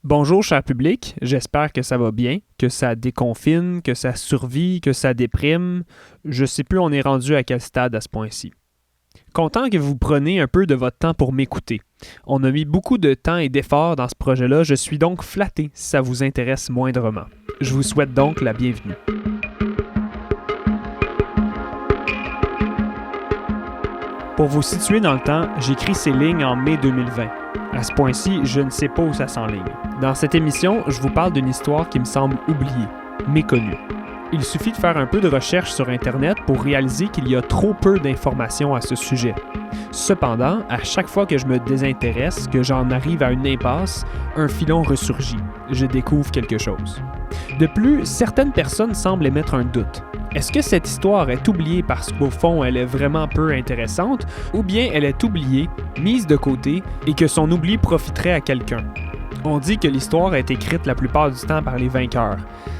Bonjour cher public, j'espère que ça va bien, que ça déconfine, que ça survit, que ça déprime. Je sais plus on est rendu à quel stade à ce point-ci. Content que vous preniez un peu de votre temps pour m'écouter. On a mis beaucoup de temps et d'efforts dans ce projet-là, je suis donc flatté si ça vous intéresse moindrement. Je vous souhaite donc la bienvenue. Pour vous situer dans le temps, j'écris ces lignes en mai 2020. À ce point-ci, je ne sais pas où ça s'enligne. Dans cette émission, je vous parle d'une histoire qui me semble oubliée, méconnue. Il suffit de faire un peu de recherche sur Internet pour réaliser qu'il y a trop peu d'informations à ce sujet. Cependant, à chaque fois que je me désintéresse, que j'en arrive à une impasse, un filon ressurgit. Je découvre quelque chose. De plus, certaines personnes semblent émettre un doute. Est-ce que cette histoire est oubliée parce qu'au fond, elle est vraiment peu intéressante, ou bien elle est oubliée, mise de côté, et que son oubli profiterait à quelqu'un? On dit que l'histoire est écrite la plupart du temps par les vainqueurs.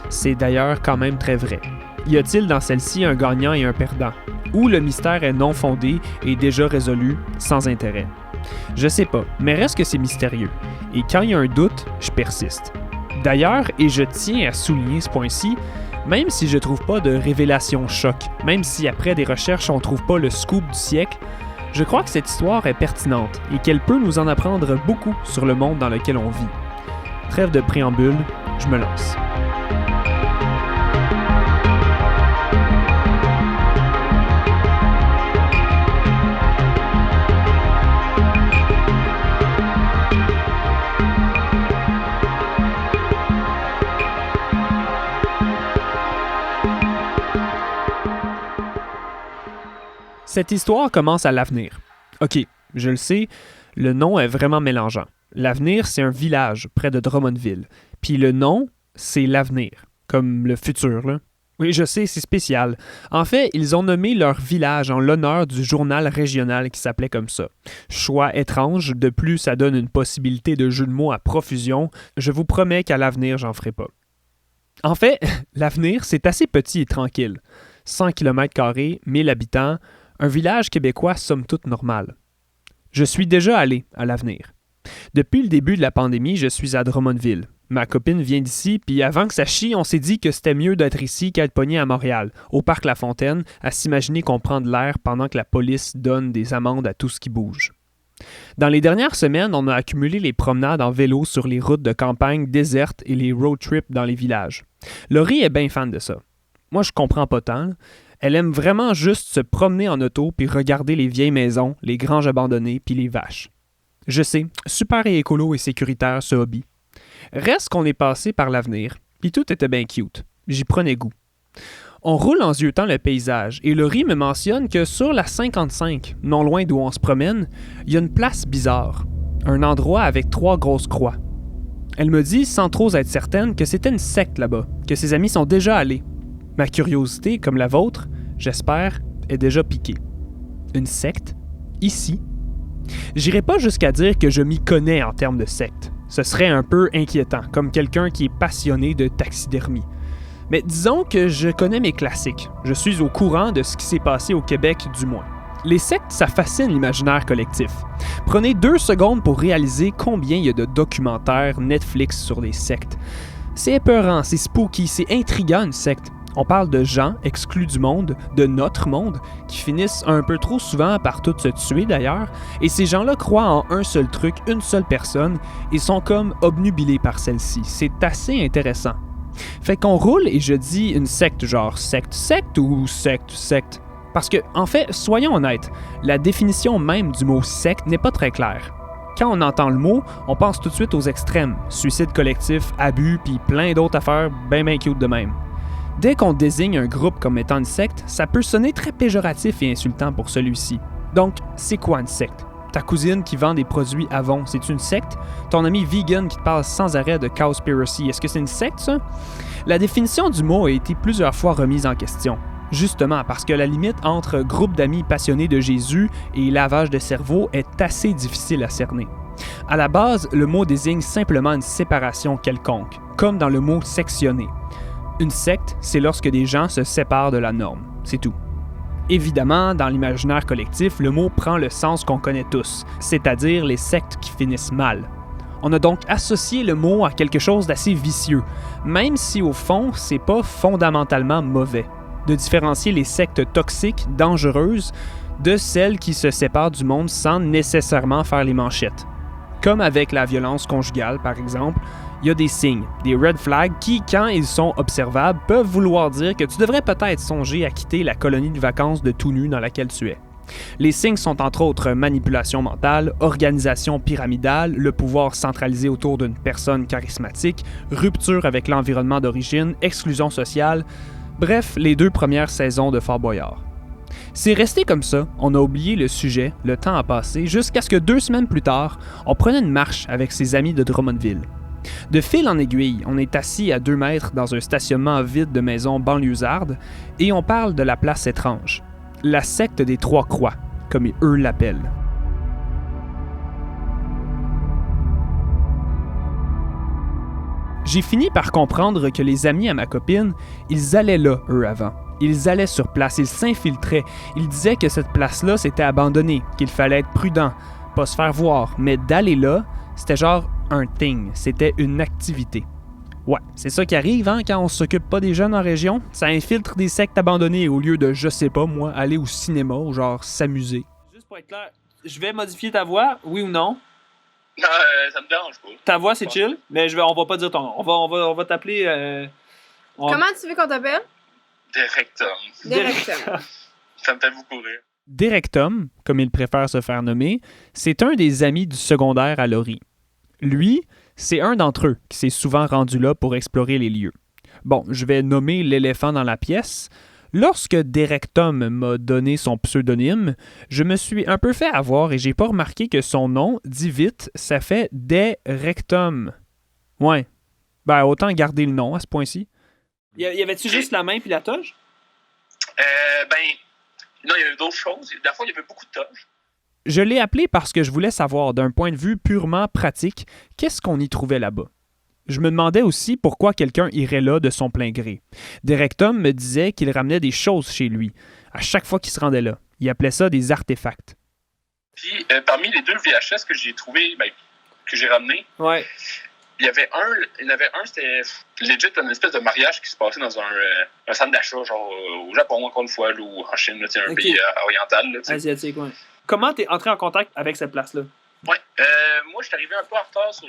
C'est d'ailleurs quand même très vrai. Y a-t-il dans celle-ci un gagnant et un perdant? Ou le mystère est non fondé et déjà résolu, sans intérêt? Je sais pas, mais reste que c'est mystérieux. Et quand il y a un doute, je persiste. D'ailleurs, et je tiens à souligner ce point-ci, même si je trouve pas de révélation choc, même si après des recherches on trouve pas le scoop du siècle, je crois que cette histoire est pertinente et qu'elle peut nous en apprendre beaucoup sur le monde dans lequel on vit. Trêve de préambule, je me lance. Cette histoire commence à l'Avenir. Ok, je le sais, le nom est vraiment mélangeant. L'Avenir, c'est un village près de Drummondville. Puis le nom, c'est l'Avenir, comme le futur, là. Oui, je sais, c'est spécial. En fait, ils ont nommé leur village en l'honneur du journal régional qui s'appelait comme ça. Choix étrange, de plus ça donne une possibilité de jeu de mots à profusion. Je vous promets qu'à l'Avenir, j'en ferai pas. En fait, l'Avenir, c'est assez petit et tranquille. 100 km², 1000 habitants, un village québécois somme toute normal. Je suis déjà allé à l'Avenir. Depuis le début de la pandémie, je suis à Drummondville. Ma copine vient d'ici, puis avant que ça chie, on s'est dit que c'était mieux d'être ici qu'à être pogné à Montréal, au parc La Fontaine, à s'imaginer qu'on prend de l'air pendant que la police donne des amendes à tout ce qui bouge. Dans les dernières semaines, on a accumulé les promenades en vélo sur les routes de campagne désertes et les road trips dans les villages. Laurie est bien fan de ça. Moi, je comprends pas tant. Elle aime vraiment juste se promener en auto puis regarder les vieilles maisons, les granges abandonnées puis les vaches. Je sais, super et écolo et sécuritaire ce hobby. Reste qu'on est passé par l'Avenir, puis tout était bien cute. J'y prenais goût. On roule en ziotant le paysage et Laurie me mentionne que sur la 55, non loin d'où on se promène, il y a une place bizarre, un endroit avec 3 grosses croix. Elle me dit, sans trop être certaine, que c'était une secte là-bas, que ses amis sont déjà allés. Ma curiosité, comme la vôtre, j'espère, est déjà piquée. Une secte? Ici? J'irai pas jusqu'à dire que je m'y connais en termes de secte. Ce serait un peu inquiétant, comme quelqu'un qui est passionné de taxidermie. Mais disons que je connais mes classiques. Je suis au courant de ce qui s'est passé au Québec, du moins. Les sectes, ça fascine l'imaginaire collectif. Prenez 2 secondes pour réaliser combien il y a de documentaires Netflix sur les sectes. C'est épeurant, c'est spooky, c'est intriguant une secte. On parle de gens exclus du monde, de notre monde, qui finissent un peu trop souvent par tous se tuer d'ailleurs, et ces gens-là croient en un seul truc, une seule personne, et sont comme obnubilés par celle-ci. C'est assez intéressant. Fait qu'on roule et je dis une secte, genre secte ou secte? Parce que, en fait, soyons honnêtes, la définition même du mot secte n'est pas très claire. Quand on entend le mot, on pense tout de suite aux extrêmes, suicide collectif, abus, puis plein d'autres affaires bien cute de même. Dès qu'on désigne un groupe comme étant une secte, ça peut sonner très péjoratif et insultant pour celui-ci. Donc, c'est quoi une secte? Ta cousine qui vend des produits Avon, c'est une secte? Ton ami vegan qui te parle sans arrêt de Cowspiracy, est-ce que c'est une secte, ça? La définition du mot a été plusieurs fois remise en question. Justement, parce que la limite entre groupe d'amis passionnés de Jésus et lavage de cerveau est assez difficile à cerner. À la base, le mot désigne simplement une séparation quelconque, comme dans le mot sectionner. Une secte, c'est lorsque des gens se séparent de la norme. C'est tout. Évidemment, dans l'imaginaire collectif, le mot prend le sens qu'on connaît tous, c'est-à-dire les sectes qui finissent mal. On a donc associé le mot à quelque chose d'assez vicieux, même si au fond, c'est pas fondamentalement mauvais. De différencier les sectes toxiques, dangereuses, de celles qui se séparent du monde sans nécessairement faire les manchettes. Comme avec la violence conjugale, par exemple, il y a des signes, des red flags qui, quand ils sont observables, peuvent vouloir dire que tu devrais peut-être songer à quitter la colonie de vacances de tout nu dans laquelle tu es. Les signes sont entre autres manipulation mentale, organisation pyramidale, le pouvoir centralisé autour d'une personne charismatique, rupture avec l'environnement d'origine, exclusion sociale, bref, les 2 premières saisons de Fort Boyard. C'est resté comme ça, on a oublié le sujet, le temps a passé, jusqu'à ce que 2 semaines plus tard, on prenait une marche avec ses amis de Drummondville. De fil en aiguille, on est assis à 2 mètres dans un stationnement vide de maisons banlieusardes et on parle de la place étrange, la secte des 3 croix, comme eux l'appellent. J'ai fini par comprendre que les amis à ma copine, ils allaient là, eux, avant. Ils allaient sur place, ils s'infiltraient. Ils disaient que cette place-là, c'était abandonné, qu'il fallait être prudent, pas se faire voir. Mais d'aller là, c'était genre un thing, c'était une activité. Ouais, c'est ça qui arrive quand on s'occupe pas des jeunes en région. Ça infiltre des sectes abandonnées au lieu de, je sais pas moi, aller au cinéma ou genre s'amuser. Juste pour être clair, je vais modifier ta voix, oui ou non? Non, ça me dérange pas. Ta voix, c'est chill, mais on va pas dire ton nom. On va t'appeler... Comment tu veux qu'on t'appelle? Directum. Ça me fait beaucoup rire. Directum, comme il préfère se faire nommer, c'est un des amis du secondaire à Laurie. Lui, c'est un d'entre eux qui s'est souvent rendu là pour explorer les lieux. Bon, je vais nommer l'éléphant dans la pièce. Lorsque Directum m'a donné son pseudonyme, je me suis un peu fait avoir et j'ai pas remarqué que son nom, dit vite, ça fait Directum. Ouais. Ben, autant garder le nom à ce point-ci. Y avait-tu juste la main puis la toge? Non, il y avait d'autres choses. Dans le fond, il y avait beaucoup de toges. Je l'ai appelé parce que je voulais savoir, d'un point de vue purement pratique, qu'est-ce qu'on y trouvait là-bas. Je me demandais aussi pourquoi quelqu'un irait là de son plein gré. Directum me disait qu'il ramenait des choses chez lui, à chaque fois qu'il se rendait là. Il appelait ça des artefacts. Puis, parmi les 2 VHS que j'ai trouvé, que j'ai ramené, ouais. Il y en avait un, c'était legit une espèce de mariage qui se passait dans un centre d'achat, genre au Japon, encore une fois, là, ou en Chine, là, un pays oriental. Là, asiatique, oui. Comment t'es entré en contact avec cette place-là? Ouais, moi, je suis arrivé un peu en retard sur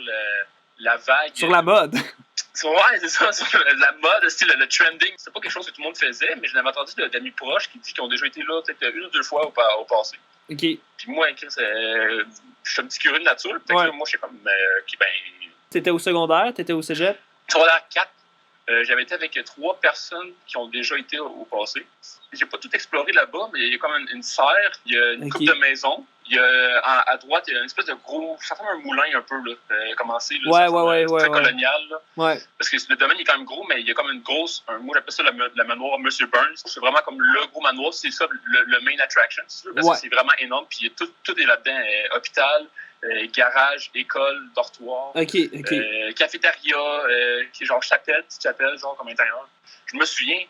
la vague. Sur la mode? Ouais, c'est ça, sur la mode, style le trending. C'est pas quelque chose que tout le monde faisait, mais je l'avais entendu d'amis proches qui disent qu'ils ont déjà été là peut-être 1 ou 2 fois au passé. OK. Puis moi, je suis un petit curieux de nature, peut-être que moi, je sais comme, T'étais au secondaire? T'étais au cégep? Secondaire 4. J'avais été avec 3 personnes qui ont déjà été au passé. J'ai pas tout exploré là-bas, mais il y a comme une serre, il y a une coupe de maisons. Il y a à droite, il y a une espèce de gros, ça ressemble à un moulin un peu, là, commencé, là, très colonial. Là. Ouais. Parce que le domaine est quand même gros, mais il y a comme une grosse, moi j'appelle ça la manoir Monsieur Burns. C'est vraiment comme le gros manoir, c'est ça le main attraction, parce que c'est vraiment énorme. Puis tout est là-dedans, hôpital, garage, école, dortoir, cafétéria, qui est genre petite chapelle, genre comme intérieur. Je me souviens,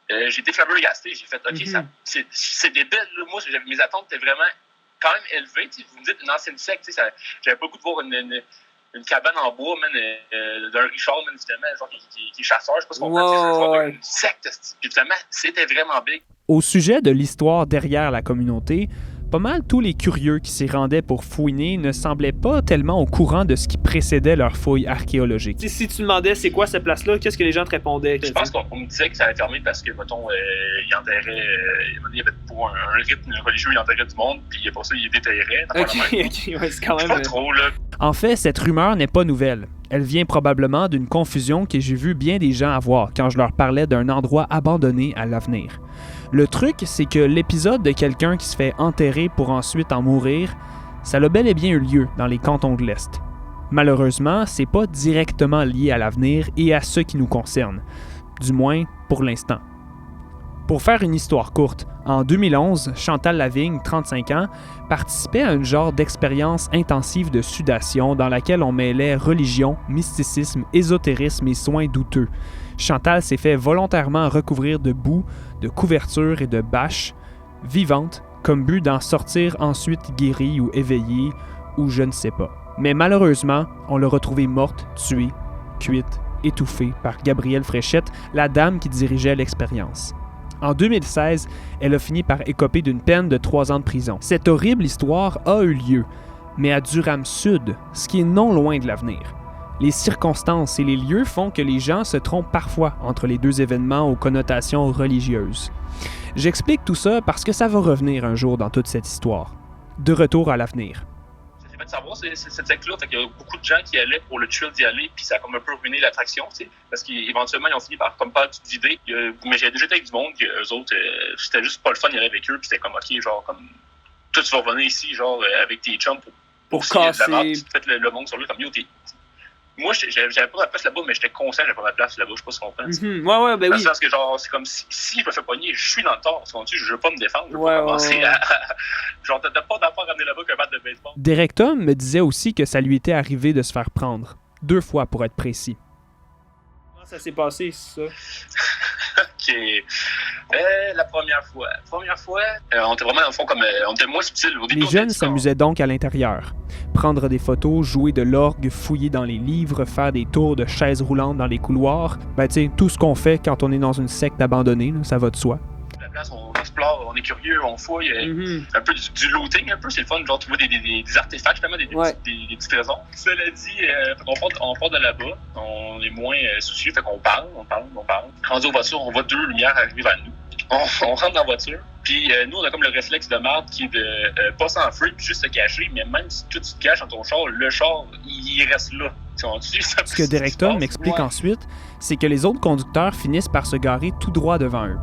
j'ai été flabbergasté, j'ai fait OK, c'est débile, là. Moi mes attentes étaient vraiment quand même élevées. Vous me dites une ancienne secte, j'avais pas le goût de voir une cabane en bois, d'un Richard, évidemment, genre qui est chasseur, je sais pas ce qu'on peut dire, une secte. Puis finalement, c'était vraiment big. Au sujet de l'histoire derrière la communauté, pas mal tous les curieux qui s'y rendaient pour fouiner ne semblaient pas tellement au courant de ce qui précédait leur fouille archéologique. Si tu demandais c'est quoi cette place-là, qu'est-ce que les gens te répondaient? Je pense qu'on me disait que ça allait fermer parce que, mettons, il enterrait, il y avait pour un rythme religieux, il enterrait du monde, puis pour ça, il déterrait. OK, ouais, c'est quand même... Pas trop, là. En fait, cette rumeur n'est pas nouvelle. Elle vient probablement d'une confusion que j'ai vu bien des gens avoir quand je leur parlais d'un endroit abandonné à l'avenir. Le truc, c'est que l'épisode de quelqu'un qui se fait enterrer pour ensuite en mourir, ça a bel et bien eu lieu dans les cantons de l'Est. Malheureusement, c'est pas directement lié à l'avenir et à ce qui nous concerne, du moins pour l'instant. Pour faire une histoire courte, en 2011, Chantal Lavigne, 35 ans, participait à un genre d'expérience intensive de sudation dans laquelle on mêlait religion, mysticisme, ésotérisme et soins douteux. Chantal s'est fait volontairement recouvrir de boue, de couverture et de bâches, vivantes, comme but d'en sortir ensuite guérie ou éveillée, ou je ne sais pas. Mais malheureusement, on l'a retrouvée morte, tuée, cuite, étouffée par Gabrielle Fréchette, la dame qui dirigeait l'expérience. En 2016, elle a fini par écoper d'une peine de 3 ans de prison. Cette horrible histoire a eu lieu, mais à Durham Sud, ce qui est non loin de l'avenir. Les circonstances et les lieux font que les gens se trompent parfois entre les deux événements aux connotations religieuses. J'explique tout ça parce que ça va revenir un jour dans toute cette histoire. De retour à l'avenir. Ça s'est fait savoir, cette secte-là, fait qu'il y a beaucoup de gens qui allaient pour le thrill d'y aller, puis ça a comme un peu ruiné l'attraction, tu sais, parce qu'éventuellement, ils ont fini par comme pas tout vider. Mais j'ai déjà été avec du monde, eux autres, c'était juste pas le fun d'y aller avec eux, puis c'était comme, ok, genre, comme, toi, tu vas revenir ici, genre, avec tes chums pour casser. De la merde, puis le monde sur lui, comme, yo, moi, j'avais pas ma place là-bas, mais j'étais conscient que j'avais pas ma place là-bas, je sais pas si tu comprends. Ouais, ben oui. Parce que, genre, c'est comme si je me fais pogner, je suis dans le tort, je veux pas me défendre, je veux pas commencer à... Genre, t'as pas d'affaire à ramener là-bas qu'un bat de baseball. Derek Tom me disait aussi que ça lui était arrivé de se faire prendre. 2 fois, pour être précis. Comment ça s'est passé, ça? OK. La première fois, on était vraiment, dans le fond, comme... on était moins subtil. Au début, les jeunes s'amusaient donc à l'intérieur. Prendre des photos, jouer de l'orgue, fouiller dans les livres, faire des tours de chaises roulantes dans les couloirs. Ben, tu sais, tout ce qu'on fait quand on est dans une secte abandonnée, là, ça va de soi. La place, on explore, on est curieux, on fouille. Un peu du looting, un peu, c'est le fun, genre trouver des artefacts, justement, des petits trésors. Cela dit, on part de là-bas, on est moins soucieux, fait qu'on parle. Rendu aux voitures, on voit 2 lumières arriver vers nous. On rentre dans la voiture, puis nous, on a comme le réflexe de marde qui est de pas s'enfuir puis juste se cacher, mais même si tu te caches dans ton char, le char, il reste là. Ce que Derek Tom m'explique ensuite, c'est que les autres conducteurs finissent par se garer tout droit devant eux.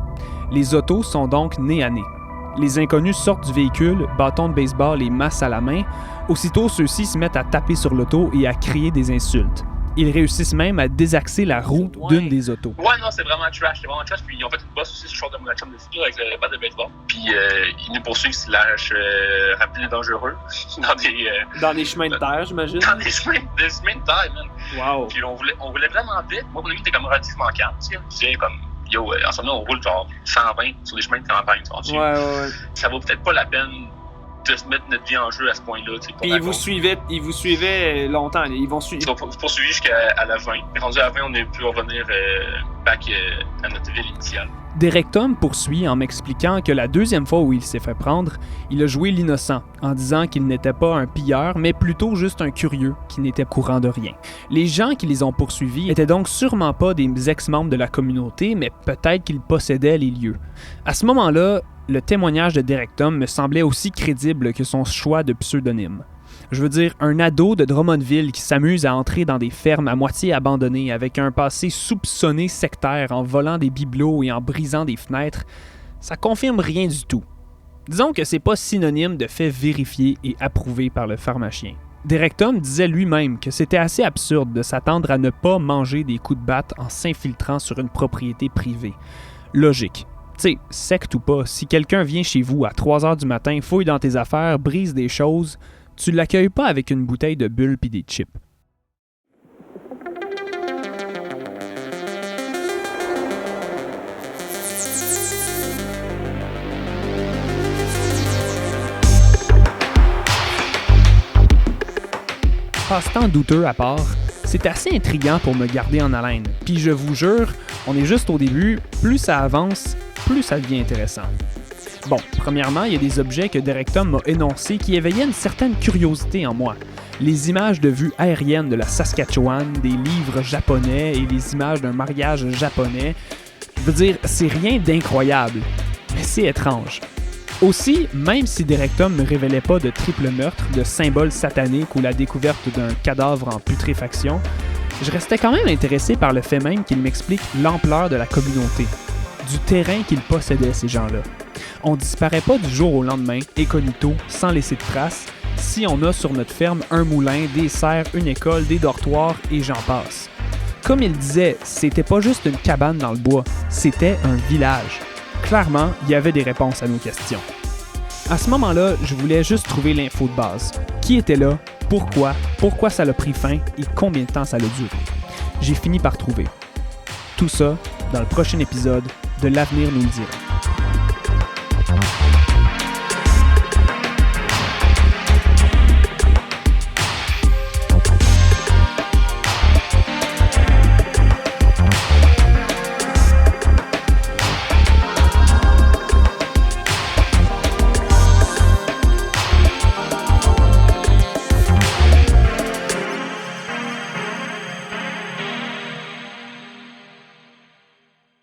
Les autos sont donc nez à nez. Les inconnus sortent du véhicule, bâtons de baseball et masses à la main. Aussitôt, ceux-ci se mettent à taper sur l'auto et à crier des insultes. Ils réussissent même à désaxer la roue d'une des autos. Ouais, non, c'est vraiment trash. Puis ils ont fait une bosse aussi sur le short de mon chum de fille avec le bat de baseball. Puis ils nous poursuivent / rapide et dangereux dans des chemins de terre, j'imagine. Dans des chemins de terre, man. Wow. Puis on voulait vraiment vite. Moi, mon ami était comme relativement calme, tu sais. Je disais comme, yo, en ce moment, on roule genre 120 sur des chemins de campagne, tu vois. Ouais. Ça vaut peut-être pas la peine de se mettre notre vie en jeu à ce point-là. Puis ils vous suivaient longtemps. Ils vont suivre. Ils ont poursuivi jusqu'à la 20. Et rendu à la 20, on est pu revenir back à notre ville initiale. Derek Tom poursuit en m'expliquant que la 2e fois où il s'est fait prendre, il a joué l'innocent, en disant qu'il n'était pas un pilleur, mais plutôt juste un curieux qui n'était courant de rien. Les gens qui les ont poursuivis étaient donc sûrement pas des ex-membres de la communauté, mais peut-être qu'ils possédaient les lieux. À ce moment-là, le témoignage de Derek Tom me semblait aussi crédible que son choix de pseudonyme. Je veux dire, un ado de Drummondville qui s'amuse à entrer dans des fermes à moitié abandonnées avec un passé soupçonné sectaire en volant des bibelots et en brisant des fenêtres, ça confirme rien du tout. Disons que c'est pas synonyme de fait vérifié et approuvé par le pharmacien. Derek Tom disait lui-même que c'était assez absurde de s'attendre à ne pas manger des coups de batte en s'infiltrant sur une propriété privée. Logique. Tu sais, secte ou pas, si quelqu'un vient chez vous à 3h du matin, fouille dans tes affaires, brise des choses, tu l'accueilles pas avec une bouteille de bulles pis des chips. Passe-temps douteux à part, c'est assez intriguant pour me garder en haleine. Puis je vous jure, on est juste au début, plus ça avance, plus ça devient intéressant. Bon, premièrement, il y a des objets que Derek Tom m'a énoncés qui éveillaient une certaine curiosité en moi. Les images de vue aérienne de la Saskatchewan, des livres japonais et les images d'un mariage japonais. Je veux dire, c'est rien d'incroyable, mais c'est étrange. Aussi, même si Derek Tom ne me révélait pas de triple meurtre, de symboles sataniques ou la découverte d'un cadavre en putréfaction, je restais quand même intéressé par le fait même qu'il m'explique l'ampleur de la communauté, du terrain qu'ils possédaient ces gens-là. On disparaît pas du jour au lendemain, incognito, sans laisser de traces, si on a sur notre ferme un moulin, des serres, une école, des dortoirs et j'en passe. Comme il disait, c'était pas juste une cabane dans le bois, c'était un village. Clairement, il y avait des réponses à nos questions. À ce moment-là, je voulais juste trouver l'info de base. Qui était là? Pourquoi ça a pris fin et combien de temps ça a duré? J'ai fini par trouver. Tout ça dans le prochain épisode de L'Avenir nous le dira.